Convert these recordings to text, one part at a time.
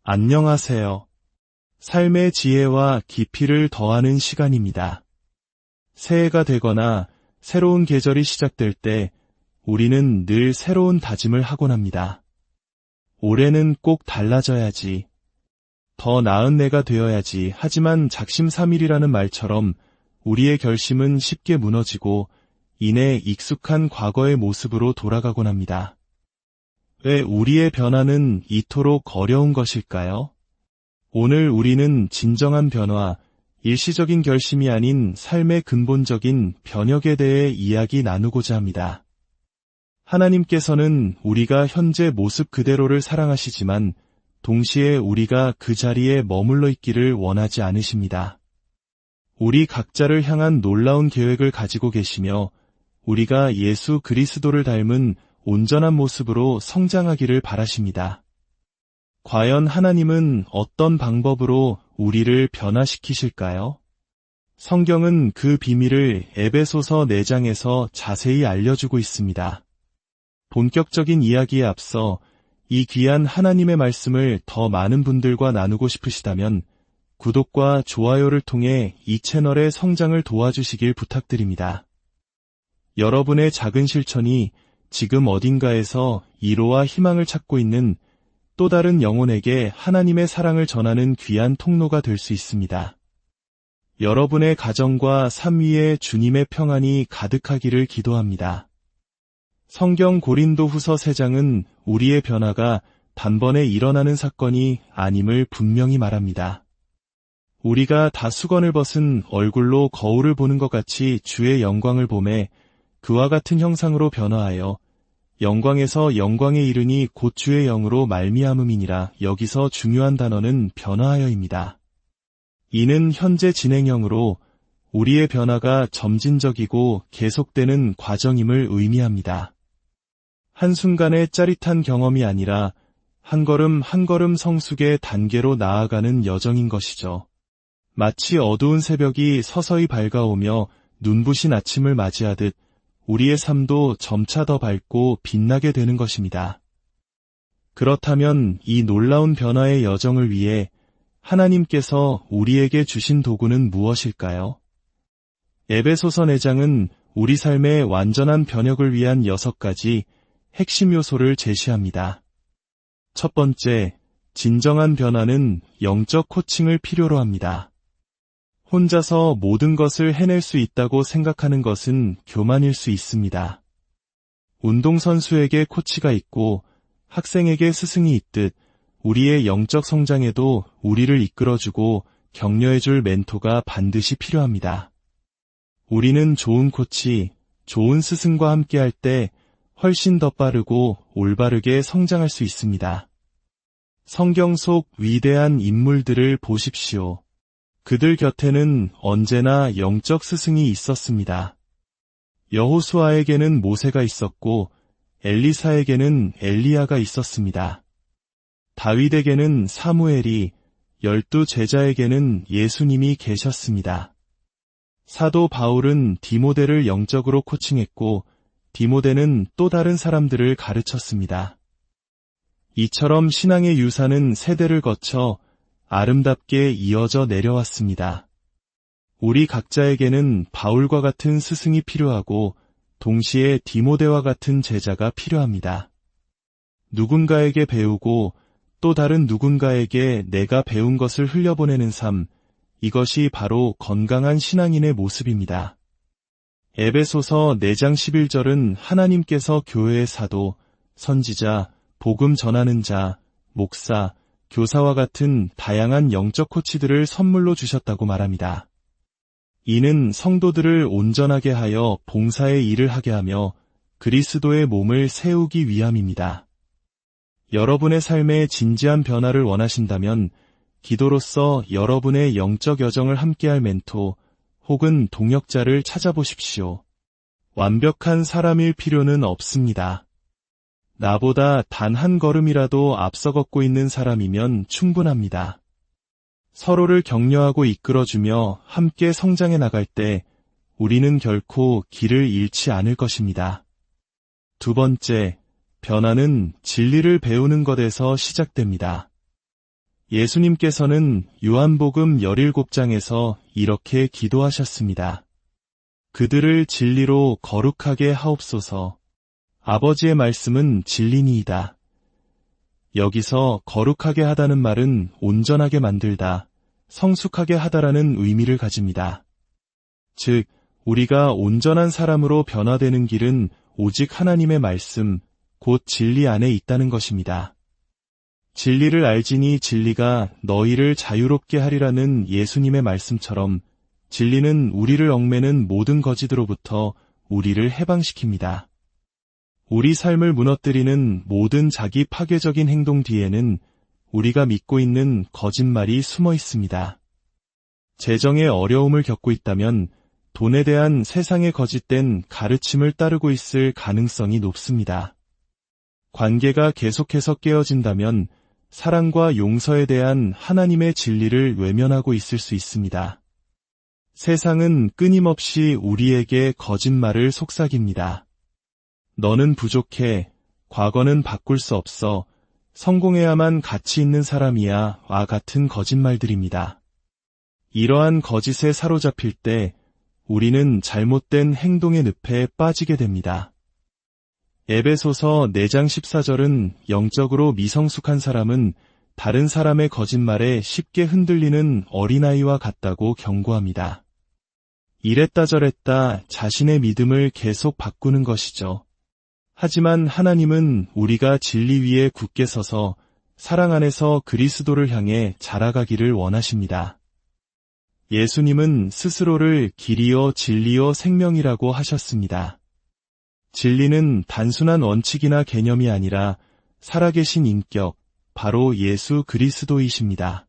안녕하세요. 삶의 지혜와 깊이를 더하는 시간입니다. 새해가 되거나 새로운 계절이 시작될 때 우리는 늘 새로운 다짐을 하곤 합니다. 올해는 꼭 달라져야지. 더 나은 내가 되어야지. 하지만 작심삼일이라는 말처럼 우리의 결심은 쉽게 무너지고 이내 익숙한 과거의 모습으로 돌아가곤 합니다. 왜 우리의 변화는 이토록 어려운 것일까요? 오늘 우리는 진정한 변화, 일시적인 결심이 아닌 삶의 근본적인 변혁에 대해 이야기 나누고자 합니다. 하나님께서는 우리가 현재 모습 그대로를 사랑하시지만 동시에 우리가 그 자리에 머물러 있기를 원하지 않으십니다. 우리 각자를 향한 놀라운 계획을 가지고 계시며 우리가 예수 그리스도를 닮은 온전한 모습으로 성장하기를 바라십니다. 과연 하나님은 어떤 방법으로 우리를 변화시키실까요? 성경은 그 비밀을 에베소서 4장에서 자세히 알려주고 있습니다. 본격적인 이야기에 앞서 이 귀한 하나님의 말씀을 더 많은 분들과 나누고 싶으시다면 구독과 좋아요를 통해 이 채널의 성장을 도와주시길 부탁드립니다. 여러분의 작은 실천이 지금 어딘가에서 위로와 희망을 찾고 있는 또 다른 영혼에게 하나님의 사랑을 전하는 귀한 통로가 될 수 있습니다. 여러분의 가정과 삶 위에 주님의 평안이 가득하기를 기도합니다. 성경 고린도후서 3장은 우리의 변화가 단번에 일어나는 사건이 아님을 분명히 말합니다. 우리가 다 수건을 벗은 얼굴로 거울을 보는 것 같이 주의 영광을 보매 그와 같은 형상으로 변화하여 영광에서 영광에 이르니 곧 주의 영으로 말미암음이니라. 여기서 중요한 단어는 변화하여입니다. 이는 현재 진행형으로 우리의 변화가 점진적이고 계속되는 과정임을 의미합니다. 한순간의 짜릿한 경험이 아니라 한 걸음 한 걸음 성숙의 단계로 나아가는 여정인 것이죠. 마치 어두운 새벽이 서서히 밝아오며 눈부신 아침을 맞이하듯 우리의 삶도 점차 더 밝고 빛나게 되는 것입니다. 그렇다면 이 놀라운 변화의 여정을 위해 하나님께서 우리에게 주신 도구는 무엇일까요? 에베소서 4장은 우리 삶의 완전한 변혁을 위한 6가지 핵심 요소를 제시합니다. 첫 번째, 진정한 변화는 영적 코칭을 필요로 합니다. 혼자서 모든 것을 해낼 수 있다고 생각하는 것은 교만일 수 있습니다. 운동선수에게 코치가 있고 학생에게 스승이 있듯 우리의 영적 성장에도 우리를 이끌어주고 격려해줄 멘토가 반드시 필요합니다. 우리는 좋은 코치, 좋은 스승과 함께할 때 훨씬 더 빠르고 올바르게 성장할 수 있습니다. 성경 속 위대한 인물들을 보십시오. 그들 곁에는 언제나 영적 스승이 있었습니다. 여호수아에게는 모세가 있었고 엘리사에게는 엘리야가 있었습니다. 다윗에게는 사무엘이, 12 제자에게는 예수님이 계셨습니다. 사도 바울은 디모데를 영적으로 코칭했고 디모데는 또 다른 사람들을 가르쳤습니다. 이처럼 신앙의 유산은 세대를 거쳐 아름답게 이어져 내려왔습니다. 우리 각자에게는 바울과 같은 스승이 필요하고 동시에 디모데와 같은 제자가 필요합니다. 누군가에게 배우고 또 다른 누군가에게 내가 배운 것을 흘려보내는 삶, 이것이 바로 건강한 신앙인의 모습입니다. 에베소서 4장 11절은 하나님께서 교회의 사도, 선지자, 복음 전하는 자, 목사, 교사와 같은 다양한 영적 코치들을 선물로 주셨다고 말합니다. 이는 성도들을 온전하게 하여 봉사의 일을 하게 하며 그리스도의 몸을 세우기 위함입니다. 여러분의 삶에 진지한 변화를 원하신다면 기도로서 여러분의 영적 여정을 함께할 멘토 혹은 동역자를 찾아보십시오. 완벽한 사람일 필요는 없습니다. 나보다 단 한 걸음이라도 앞서 걷고 있는 사람이면 충분합니다. 서로를 격려하고 이끌어주며 함께 성장해 나갈 때 우리는 결코 길을 잃지 않을 것입니다. 두 번째, 변화는 진리를 배우는 것에서 시작됩니다. 예수님께서는 요한복음 17장에서 이렇게 기도하셨습니다. 그들을 진리로 거룩하게 하옵소서. 아버지의 말씀은 진리니이다. 여기서 거룩하게 하다는 말은 온전하게 만들다, 성숙하게 하다라는 의미를 가집니다. 즉, 우리가 온전한 사람으로 변화되는 길은 오직 하나님의 말씀, 곧 진리 안에 있다는 것입니다. 진리를 알지니 진리가 너희를 자유롭게 하리라는 예수님의 말씀처럼 진리는 우리를 얽매는 모든 거짓으로부터 우리를 해방시킵니다. 우리 삶을 무너뜨리는 모든 자기 파괴적인 행동 뒤에는 우리가 믿고 있는 거짓말이 숨어 있습니다. 재정에 어려움을 겪고 있다면 돈에 대한 세상의 거짓된 가르침을 따르고 있을 가능성이 높습니다. 관계가 계속해서 깨어진다면 사랑과 용서에 대한 하나님의 진리를 외면하고 있을 수 있습니다. 세상은 끊임없이 우리에게 거짓말을 속삭입니다. 너는 부족해, 과거는 바꿀 수 없어, 성공해야만 가치 있는 사람이야 와 같은 거짓말들입니다. 이러한 거짓에 사로잡힐 때 우리는 잘못된 행동의 늪에 빠지게 됩니다. 에베소서 4장 14절은 영적으로 미성숙한 사람은 다른 사람의 거짓말에 쉽게 흔들리는 어린아이와 같다고 경고합니다. 이랬다 저랬다 자신의 믿음을 계속 바꾸는 것이죠. 하지만 하나님은 우리가 진리 위에 굳게 서서 사랑 안에서 그리스도를 향해 자라가기를 원하십니다. 예수님은 스스로를 길이요 진리요 생명이라고 하셨습니다. 진리는 단순한 원칙이나 개념이 아니라 살아계신 인격, 바로 예수 그리스도이십니다.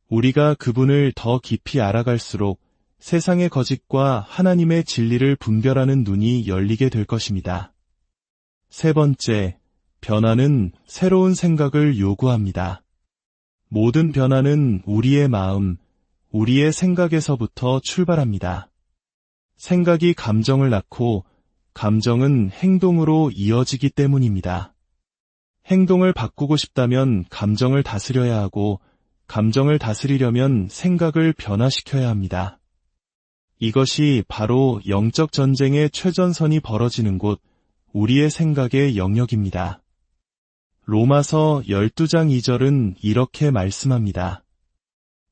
우리가 그분을 더 깊이 알아갈수록 세상의 거짓과 하나님의 진리를 분별하는 눈이 열리게 될 것입니다. 세 번째, 변화는 새로운 생각을 요구합니다. 모든 변화는 우리의 마음, 우리의 생각에서부터 출발합니다. 생각이 감정을 낳고 감정은 행동으로 이어지기 때문입니다. 행동을 바꾸고 싶다면 감정을 다스려야 하고 감정을 다스리려면 생각을 변화시켜야 합니다. 이것이 바로 영적 전쟁의 최전선이 벌어지는 곳, 우리의 생각의 영역입니다. 로마서 12장 2절은 이렇게 말씀합니다.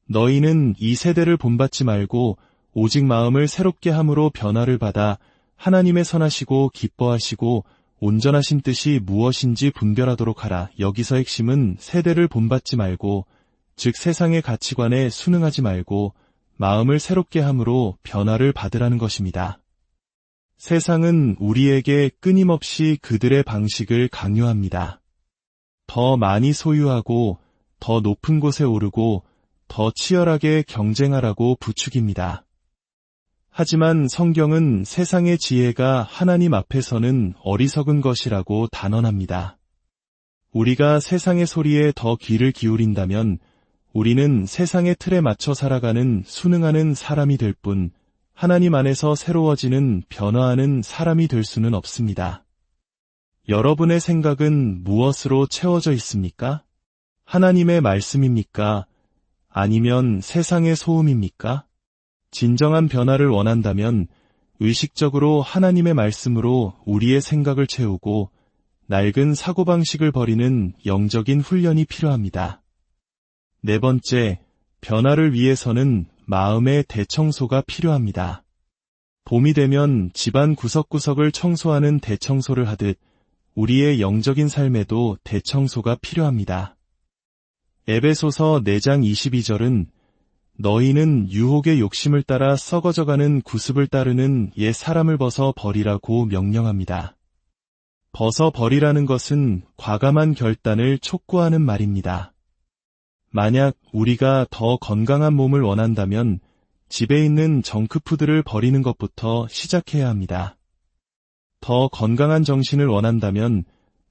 너희는 이 세대를 본받지 말고 오직 마음을 새롭게 함으로 변화를 받아 하나님의 선하시고 기뻐하시고 온전하신 뜻이 무엇인지 분별하도록 하라. 여기서 핵심은 세대를 본받지 말고, 즉 세상의 가치관에 순응하지 말고 마음을 새롭게 함으로 변화를 받으라는 것입니다. 세상은 우리에게 끊임없이 그들의 방식을 강요합니다. 더 많이 소유하고 더 높은 곳에 오르고 더 치열하게 경쟁하라고 부추깁니다. 하지만 성경은 세상의 지혜가 하나님 앞에서는 어리석은 것이라고 단언합니다. 우리가 세상의 소리에 더 귀를 기울인다면 우리는 세상의 틀에 맞춰 살아가는 순응하는 사람이 될 뿐 하나님 안에서 새로워지는 변화하는 사람이 될 수는 없습니다. 여러분의 생각은 무엇으로 채워져 있습니까? 하나님의 말씀입니까? 아니면 세상의 소음입니까? 진정한 변화를 원한다면 의식적으로 하나님의 말씀으로 우리의 생각을 채우고 낡은 사고방식을 버리는 영적인 훈련이 필요합니다. 네 번째, 변화를 위해서는 마음의 대청소가 필요합니다. 봄이 되면 집안 구석구석을 청소하는 대청소를 하듯 우리의 영적인 삶에도 대청소가 필요합니다. 에베소서 4장 22절은 너희는 유혹의 욕심을 따라 썩어져가는 구습을 따르는 옛 사람을 벗어 버리라고 명령합니다. 벗어 버리라는 것은 과감한 결단을 촉구하는 말입니다. 만약 우리가 더 건강한 몸을 원한다면 집에 있는 정크푸드를 버리는 것부터 시작해야 합니다. 더 건강한 정신을 원한다면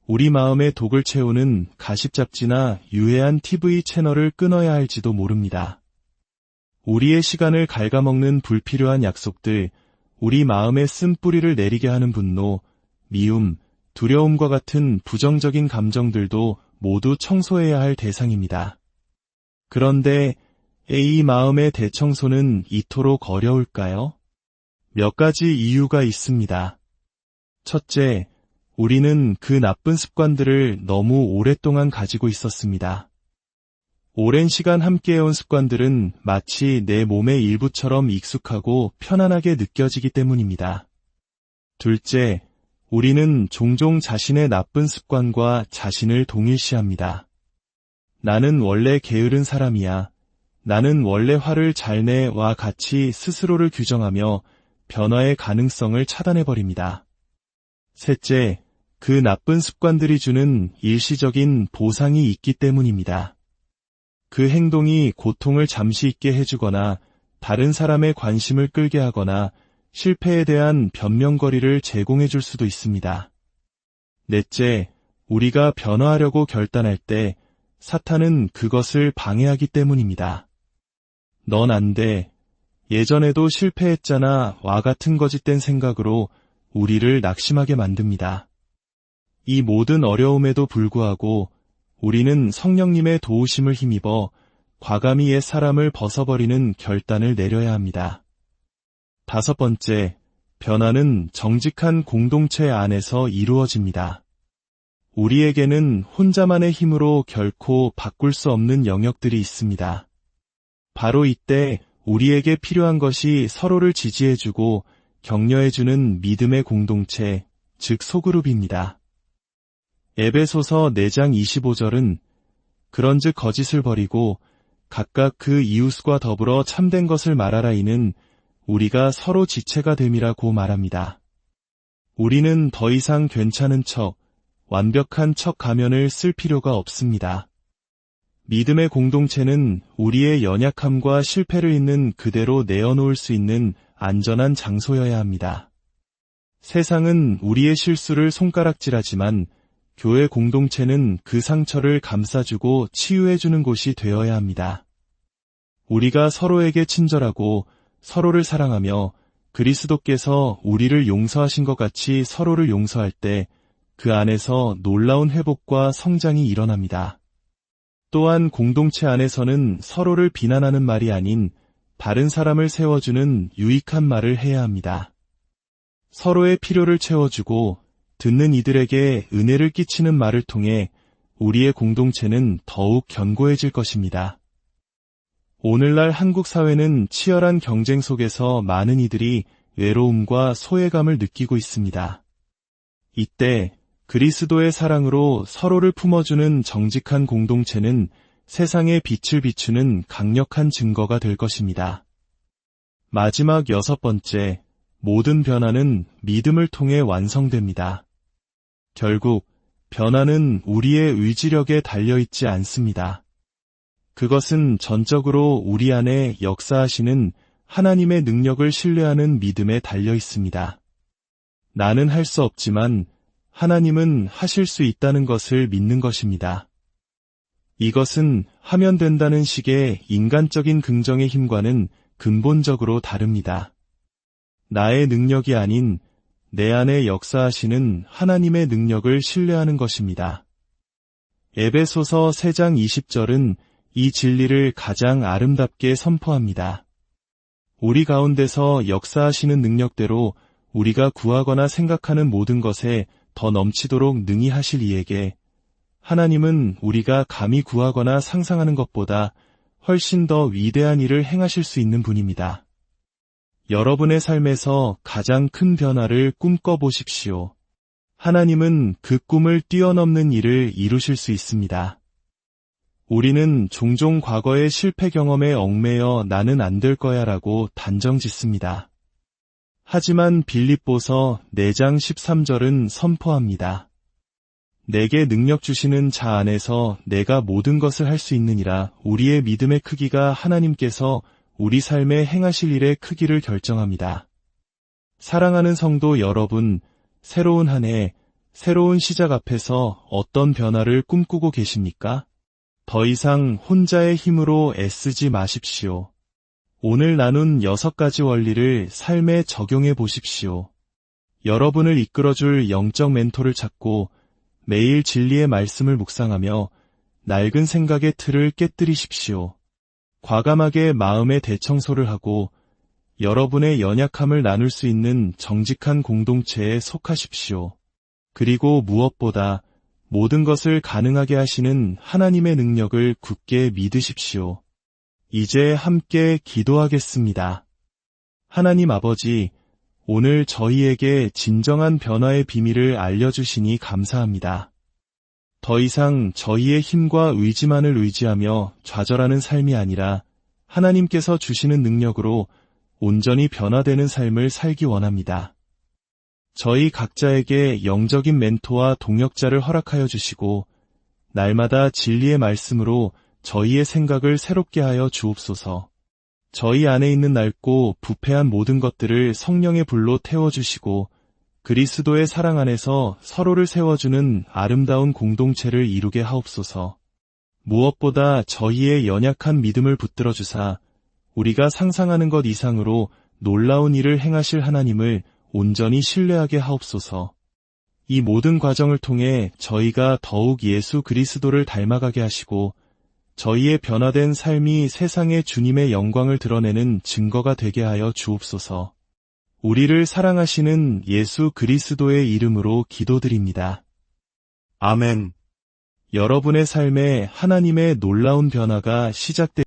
우리 마음의 독을 채우는 가십잡지나 유해한 TV 채널을 끊어야 할지도 모릅니다. 우리의 시간을 갉아먹는 불필요한 약속들, 우리 마음에 쓴뿌리를 내리게 하는 분노, 미움, 두려움과 같은 부정적인 감정들도 모두 청소해야 할 대상입니다. 그런데 이 마음의 대청소는 이토록 어려울까요? 몇 가지 이유가 있습니다. 첫째, 우리는 그 나쁜 습관들을 너무 오랫동안 가지고 있었습니다. 오랜 시간 함께해온 습관들은 마치 내 몸의 일부처럼 익숙하고 편안하게 느껴지기 때문입니다. 둘째, 우리는 종종 자신의 나쁜 습관과 자신을 동일시합니다. 나는 원래 게으른 사람이야. 나는 원래 화를 잘 내와 같이 스스로를 규정하며 변화의 가능성을 차단해버립니다. 셋째, 그 나쁜 습관들이 주는 일시적인 보상이 있기 때문입니다. 그 행동이 고통을 잠시 있게 해주거나 다른 사람의 관심을 끌게 하거나 실패에 대한 변명거리를 제공해 줄 수도 있습니다. 넷째, 우리가 변화하려고 결단할 때 사탄은 그것을 방해하기 때문입니다. 넌 안 돼. 예전에도 실패했잖아 와 같은 거짓된 생각으로 우리를 낙심하게 만듭니다. 이 모든 어려움에도 불구하고 우리는 성령님의 도우심을 힘입어 과감히 옛 사람을 벗어버리는 결단을 내려야 합니다. 다섯 번째, 변화는 정직한 공동체 안에서 이루어집니다. 우리에게는 혼자만의 힘으로 결코 바꿀 수 없는 영역들이 있습니다. 바로 이때 우리에게 필요한 것이 서로를 지지해주고 격려해주는 믿음의 공동체, 즉 소그룹입니다. 에베소서 4장 25절은 그런즉 거짓을 버리고 각각 그 이웃과 더불어 참된 것을 말하라 이는 우리가 서로 지체가 됨이라고 말합니다. 우리는 더 이상 괜찮은 척, 완벽한 척 가면을 쓸 필요가 없습니다. 믿음의 공동체는 우리의 연약함과 실패를 있는 그대로 내어놓을 수 있는 안전한 장소여야 합니다. 세상은 우리의 실수를 손가락질하지만 교회 공동체는 그 상처를 감싸주고 치유해주는 곳이 되어야 합니다. 우리가 서로에게 친절하고 서로를 사랑하며 그리스도께서 우리를 용서하신 것 같이 서로를 용서할 때 그 안에서 놀라운 회복과 성장이 일어납니다. 또한 공동체 안에서는 서로를 비난하는 말이 아닌 다른 사람을 세워주는 유익한 말을 해야 합니다. 서로의 필요를 채워주고 듣는 이들에게 은혜를 끼치는 말을 통해 우리의 공동체는 더욱 견고해질 것입니다. 오늘날 한국 사회는 치열한 경쟁 속에서 많은 이들이 외로움과 소외감을 느끼고 있습니다. 이때 그리스도의 사랑으로 서로를 품어주는 정직한 공동체는 세상에 빛을 비추는 강력한 증거가 될 것입니다. 마지막 여섯 번째, 모든 변화는 믿음을 통해 완성됩니다. 결국 변화는 우리의 의지력에 달려있지 않습니다. 그것은 전적으로 우리 안에 역사하시는 하나님의 능력을 신뢰하는 믿음에 달려있습니다. 나는 할 수 없지만 하나님은 하실 수 있다는 것을 믿는 것입니다. 이것은 하면 된다는 식의 인간적인 긍정의 힘과는 근본적으로 다릅니다. 나의 능력이 아닌 내 안에 역사하시는 하나님의 능력을 신뢰하는 것입니다. 에베소서 3장 20절은 이 진리를 가장 아름답게 선포합니다. 우리 가운데서 역사하시는 능력대로 우리가 구하거나 생각하는 모든 것에 더 넘치도록 능히 하실 이에게 하나님은 우리가 감히 구하거나 상상하는 것보다 훨씬 더 위대한 일을 행하실 수 있는 분입니다. 여러분의 삶에서 가장 큰 변화를 꿈꿔보십시오. 하나님은 그 꿈을 뛰어넘는 일을 이루실 수 있습니다. 우리는 종종 과거의 실패 경험에 얽매여 나는 안 될 거야 라고 단정짓습니다. 하지만 빌립보서 4장 13절은 선포합니다. 내게 능력 주시는 자 안에서 내가 모든 것을 할 수 있느니라. 우리의 믿음의 크기가 하나님께서 우리 삶에 행하실 일의 크기를 결정합니다. 사랑하는 성도 여러분, 새로운 한 해, 새로운 시작 앞에서 어떤 변화를 꿈꾸고 계십니까? 더 이상 혼자의 힘으로 애쓰지 마십시오. 오늘 나눈 6가지 원리를 삶에 적용해 보십시오. 여러분을 이끌어줄 영적 멘토를 찾고 매일 진리의 말씀을 묵상하며 낡은 생각의 틀을 깨뜨리십시오. 과감하게 마음의 대청소를 하고 여러분의 연약함을 나눌 수 있는 정직한 공동체에 속하십시오. 그리고 무엇보다 모든 것을 가능하게 하시는 하나님의 능력을 굳게 믿으십시오. 이제 함께 기도하겠습니다. 하나님 아버지, 오늘 저희에게 진정한 변화의 비밀을 알려주시니 감사합니다. 더 이상 저희의 힘과 의지만을 의지하며 좌절하는 삶이 아니라 하나님께서 주시는 능력으로 온전히 변화되는 삶을 살기 원합니다. 저희 각자에게 영적인 멘토와 동역자를 허락하여 주시고 날마다 진리의 말씀으로 저희의 생각을 새롭게 하여 주옵소서. 저희 안에 있는 낡고 부패한 모든 것들을 성령의 불로 태워주시고 그리스도의 사랑 안에서 서로를 세워주는 아름다운 공동체를 이루게 하옵소서. 무엇보다 저희의 연약한 믿음을 붙들어 주사 우리가 상상하는 것 이상으로 놀라운 일을 행하실 하나님을 온전히 신뢰하게 하옵소서. 이 모든 과정을 통해 저희가 더욱 예수 그리스도를 닮아가게 하시고 저희의 변화된 삶이 세상에 주님의 영광을 드러내는 증거가 되게 하여 주옵소서. 우리를 사랑하시는 예수 그리스도의 이름으로 기도드립니다. 아멘. 여러분의 삶에 하나님의 놀라운 변화가 시작됩니다.